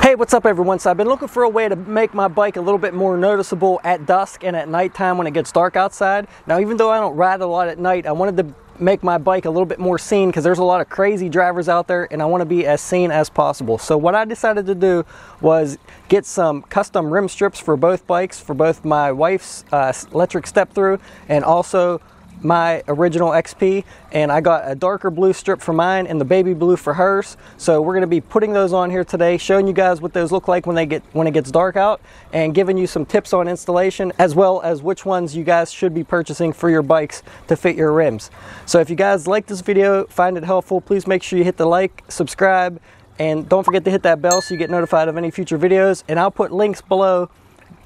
Hey, what's up everyone? So I've been looking for a way to make my bike a little bit more noticeable at dusk and at nighttime when it gets dark outside. Now, even though I don't ride a lot at night, I wanted to make my bike a little bit more seen because there's a lot of crazy drivers out there and I want to be as seen as possible. So what I decided to do was get some custom rim strips for both bikes, for both my wife's electric step through and also my original XP, and I got a darker blue strip for mine and the baby blue for hers. So we're going to be putting those on here today, showing you guys what those look like when it gets dark out, and giving you some tips on installation as well as which ones you guys should be purchasing for your bikes to fit your rims. So if you guys like this video, find it helpful, please make sure you hit the like, subscribe, and don't forget to hit that bell so you get notified of any future videos. And I'll put links below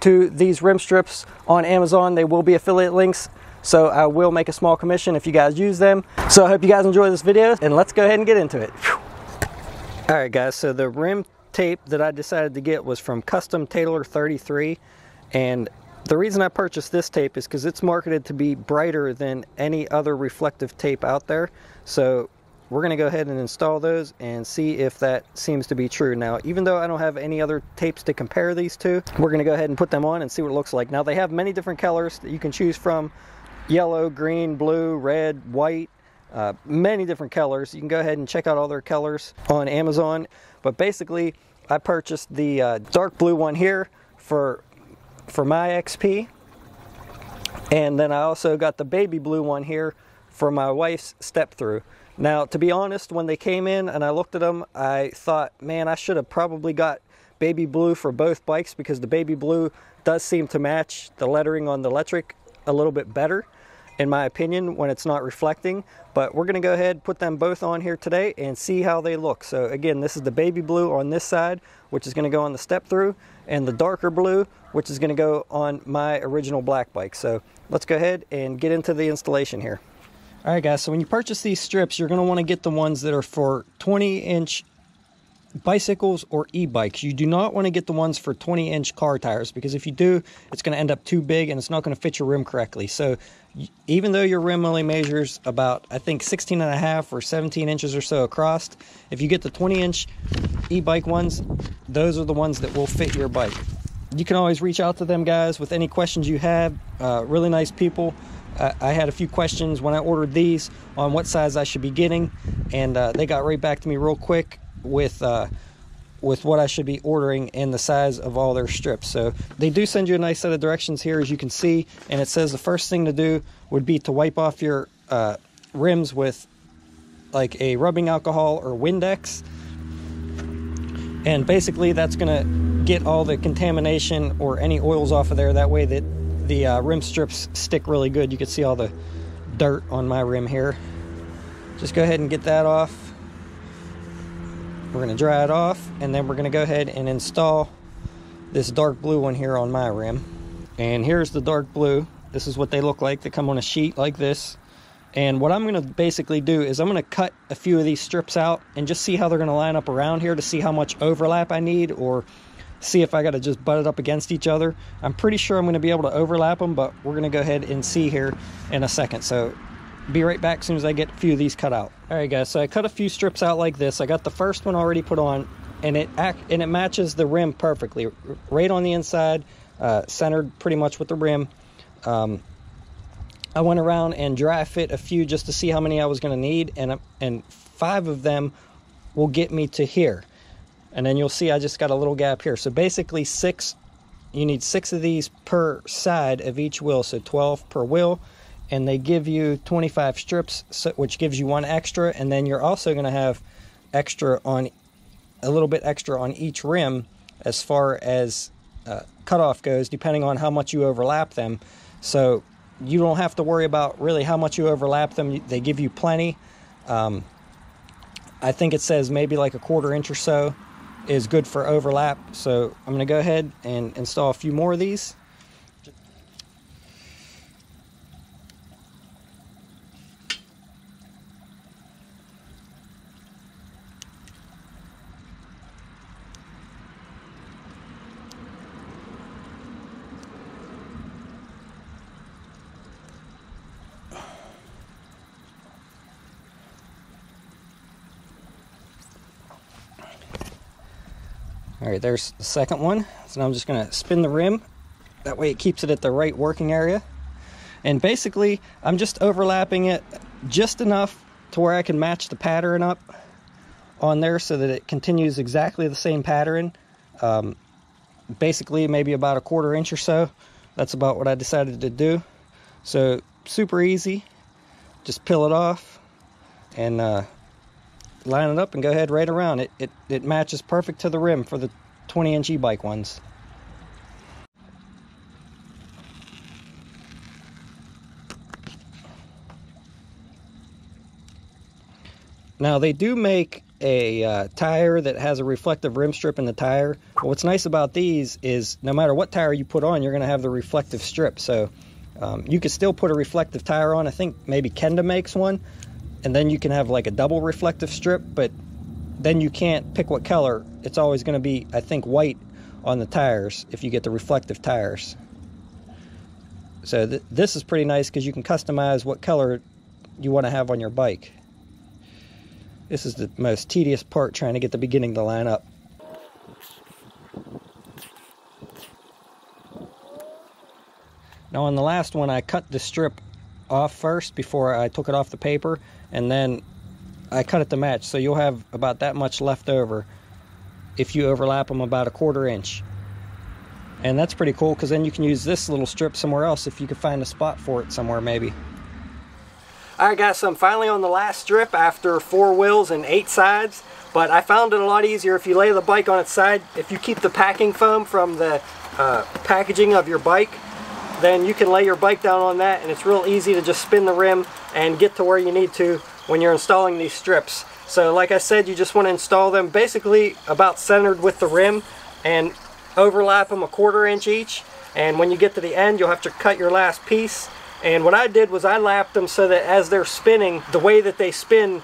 to these rim strips on Amazon. They will be affiliate links, so I will make a small commission if you guys use them. So I hope you guys enjoy this video, and let's go ahead and get into it. Alright guys, so the rim tape that I decided to get was from Custom Tailor 33, and the reason I purchased this tape is because it's marketed to be brighter than any other reflective tape out there. So we're going to go ahead and install those and see if that seems to be true. Now, even though I don't have any other tapes to compare these to, we're going to go ahead and put them on and see what it looks like. Now, they have many different colors that you can choose from: yellow, green, blue, red, white, many different colors. You can go ahead and check out all their colors on Amazon. But basically, I purchased the dark blue one here for my XP, and then I also got the baby blue one here for my wife's step through. Now, to be honest, when they came in and I looked at them, I thought, man, I should have probably got baby blue for both bikes, because the baby blue does seem to match the lettering on the electric a little bit better, in my opinion, when it's not reflecting. But we're going to go ahead and put them both on here today and see how they look. So again, this is the baby blue on this side, which is going to go on the step through, and the darker blue, which is going to go on my original black bike. So let's go ahead and get into the installation here. Alright guys, so when you purchase these strips, you're going to want to get the ones that are for 20-inch bicycles or e-bikes. You do not want to get the ones for 20-inch car tires, because if you do, it's going to end up too big and it's not going to fit your rim correctly. So even though your rim only measures about, I think, 16.5 or 17 inches or so across, if you get the 20-inch e-bike ones, those are the ones that will fit your bike. You can always reach out to them guys with any questions you have. Really nice people. I had a few questions when I ordered these on what size I should be getting, and they got right back to me real quick with what I should be ordering and the size of all their strips. So they do send you a nice set of directions here, as you can see, and it says the first thing to do would be to wipe off your rims with like a rubbing alcohol or Windex, and basically that's gonna get all the contamination or any oils off of there. That way that the rim strips stick really good. You can see all the dirt on my rim here. Just go ahead and get that off. We're going to dry it off, and then we're going to go ahead and install this dark blue one here on my rim. And here's the dark blue. This is what they look like. They come on a sheet like this. And what I'm going to basically do is I'm going to cut a few of these strips out and just see how they're going to line up around here to see how much overlap I need, or see if I got to just butt it up against each other. I'm pretty sure I'm going to be able to overlap them, but we're going to go ahead and see here in a second. So be right back as soon as I get a few of these cut out. Alright guys, so I cut a few strips out like this. I got the first one already put on, and it matches the rim perfectly. Right on the inside, centered pretty much with the rim. I went around and dry fit a few just to see how many I was going to need, and 5 of them will get me to here. And then you'll see I just got a little gap here. So basically 6, you need 6 of these per side of each wheel, so 12 per wheel. And they give you 25 strips, which gives you 1 extra. And then you're also going to have extra on, a little bit extra on each rim as far as cutoff goes, depending on how much you overlap them. So you don't have to worry about really how much you overlap them. They give you plenty. I think it says maybe like a 1/4 inch or so is good for overlap. So I'm going to go ahead and install a few more of these. All right, there's the second one. So now I'm just gonna spin the rim. That way it keeps it at the right working area. And basically, I'm just overlapping it just enough to where I can match the pattern up on there so that it continues exactly the same pattern. Basically, maybe about 1/4 inch or so. That's about what I decided to do. So, super easy. Just peel it off and line it up and go ahead right around. It matches perfect to the rim for the 20-inch e-bike ones. Now they do make a tire that has a reflective rim strip in the tire. But what's nice about these is no matter what tire you put on, you're going to have the reflective strip. So you could still put a reflective tire on. I think maybe Kenda makes one. And then you can have like a double reflective strip, but then you can't pick what color. It's always going to be, I think, white on the tires if you get the reflective tires. So this is pretty nice because you can customize what color you want to have on your bike. This is the most tedious part, trying to get the beginning to line up. Now on the last one, I cut the strip off first before I took it off the paper, and then I cut it to match, so you'll have about that much left over if you overlap them about 1/4 inch. And that's pretty cool because then you can use this little strip somewhere else if you can find a spot for it somewhere maybe. Alright guys, so I'm finally on the last strip after 4 wheels and 8 sides, but I found it a lot easier if you lay the bike on its side. If you keep the packing foam from the packaging of your bike, then you can lay your bike down on that, and it's real easy to just spin the rim and get to where you need to when you're installing these strips. So like I said, you just want to install them basically about centered with the rim and overlap them 1/4 inch each, and when you get to the end you'll have to cut your last piece. And what I did was I lapped them so that as they're spinning, the way that they spin,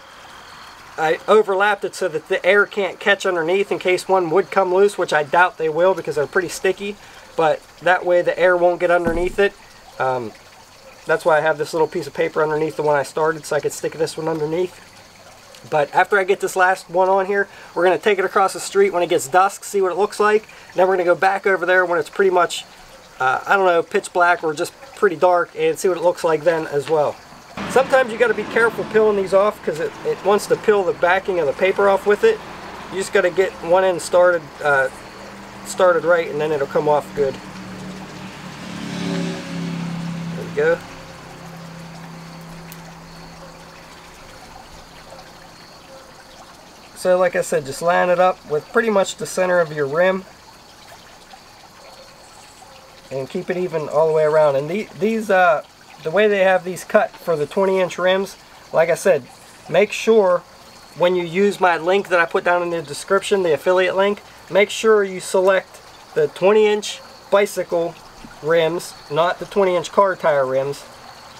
I overlapped it so that the air can't catch underneath in case one would come loose, which I doubt they will because they're pretty sticky, but that way the air won't get underneath it. That's why I have this little piece of paper underneath the one I started so I could stick this one underneath. But after I get this last one on here, we're going to take it across the street when it gets dusk, see what it looks like. And then we're going to go back over there when it's pretty much, I don't know, pitch black or just pretty dark, and see what it looks like then as well. Sometimes you got to be careful peeling these off because it wants to peel the backing of the paper off with it. You just got to get one end started right, and then it'll come off good. There we go. So like I said, just line it up with pretty much the center of your rim and keep it even all the way around. And these the way they have these cut for the 20-inch rims, like I said, make sure when you use my link that I put down in the description, the affiliate link, make sure you select the 20-inch bicycle rims, not the 20-inch car tire rims,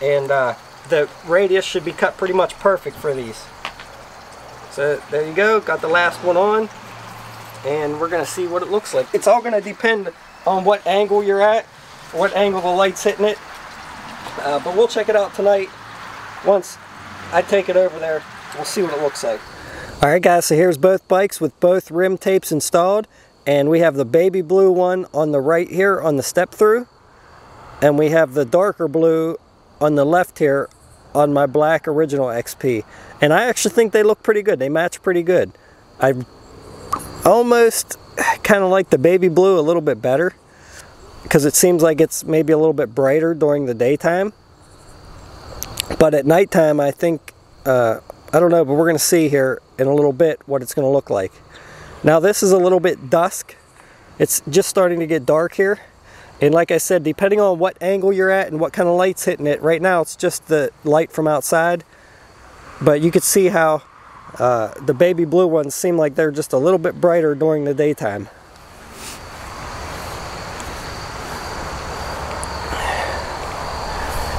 and the radius should be cut pretty much perfect for these. So there you go, got the last one on, and we're going to see what it looks like. It's all going to depend on what angle you're at, what angle the light's hitting it, but we'll check it out tonight. Once I take it over there, we'll see what it looks like. Alright guys, so here's both bikes with both rim tapes installed, and we have the baby blue one on the right here on the step through, and we have the darker blue on the left here on my black original XP. And I actually think they look pretty good. They match pretty good. I almost kind of like the baby blue a little bit better because it seems like it's maybe a little bit brighter during the daytime. But at nighttime, I think, I don't know, but we're going to see here in a little bit what it's going to look like. Now this is a little bit dusk. It's just starting to get dark here. And like I said, depending on what angle you're at and what kind of light's hitting it, right now it's just the light from outside. But you could see how the baby blue ones seem like they're just a little bit brighter during the daytime.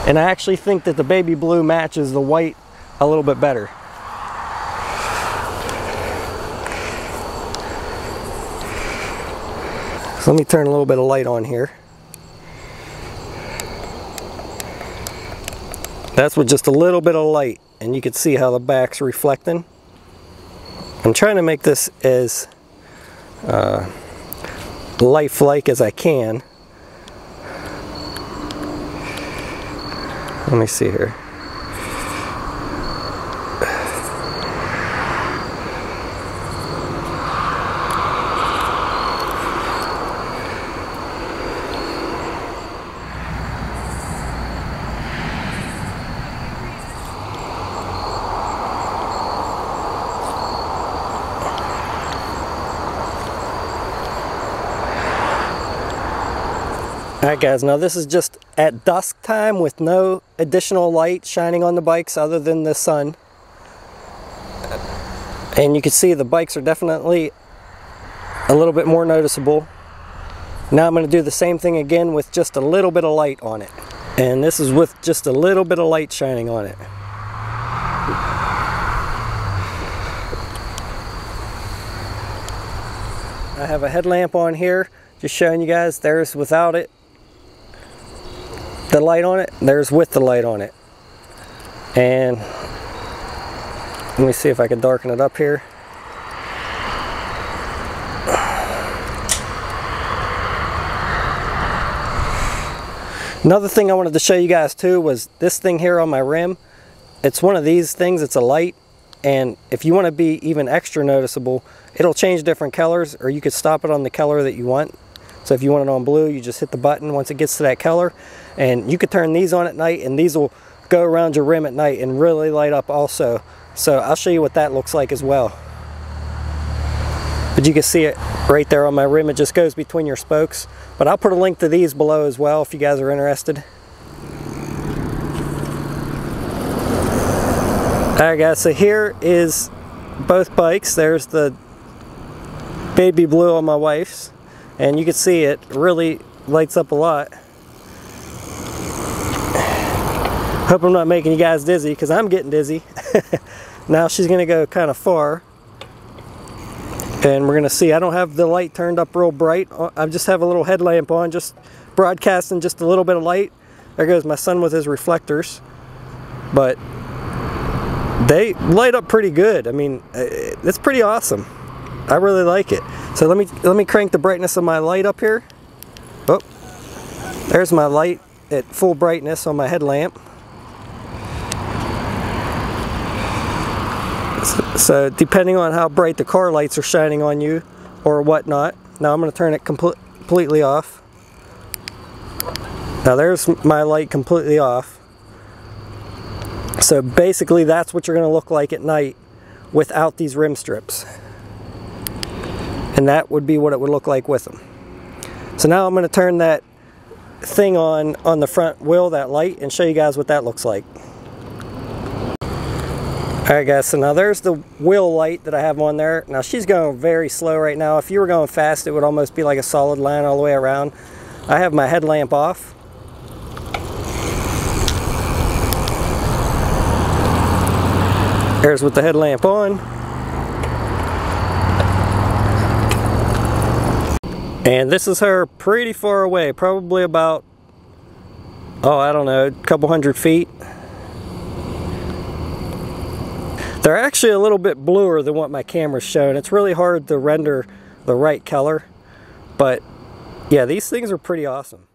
And I actually think that the baby blue matches the white a little bit better. So let me turn a little bit of light on here. That's with just a little bit of light, and you can see how the back's reflecting. I'm trying to make this as lifelike as I can. Let me see here. Alright guys, now this is just at dusk time with no additional light shining on the bikes other than the sun. And you can see the bikes are definitely a little bit more noticeable. Now I'm going to do the same thing again with just a little bit of light on it. And this is with just a little bit of light shining on it. I have a headlamp on here, just showing you guys. There's without it, the light on it, there's with the light on it. And let me see if I can darken it up here. Another thing I wanted to show you guys too was this thing here on my rim. It's one of these things, it's a light, and if you want to be even extra noticeable, it'll change different colors, or you could stop it on the color that you want. So if you want it on blue, you just hit the button once it gets to that color, and you could turn these on at night and these will go around your rim at night and really light up also. So I'll show you what that looks like as well. But you can see it right there on my rim, it just goes between your spokes. But I'll put a link to these below as well if you guys are interested. Alright guys, so here is both bikes. There's the baby blue on my wife's, and you can see it really lights up a lot. Hope I'm not making you guys dizzy, because I'm getting dizzy. Now she's going to go kind of far, and we're going to see. I don't have the light turned up real bright. I just have a little headlamp on, just broadcasting just a little bit of light. There goes my son with his reflectors, but they light up pretty good. I mean, it's pretty awesome. I really like it. So let me crank the brightness of my light up here. Oh, there's my light at full brightness on my headlamp. So depending on how bright the car lights are shining on you or whatnot. Now I'm going to turn it completely off. Now there's my light completely off. So basically that's what you're going to look like at night without these rim strips. And that would be what it would look like with them. So now I'm going to turn that thing on the front wheel, that light, and show you guys what that looks like. Alright guys, so now there's the wheel light that I have on there. Now she's going very slow right now. If you were going fast, it would almost be like a solid line all the way around. I have my headlamp off. There's with the headlamp on. And this is her pretty far away, probably about, oh, I don't know, a couple hundred feet. They're actually a little bit bluer than what my camera's showing. It's really hard to render the right color, but yeah, these things are pretty awesome.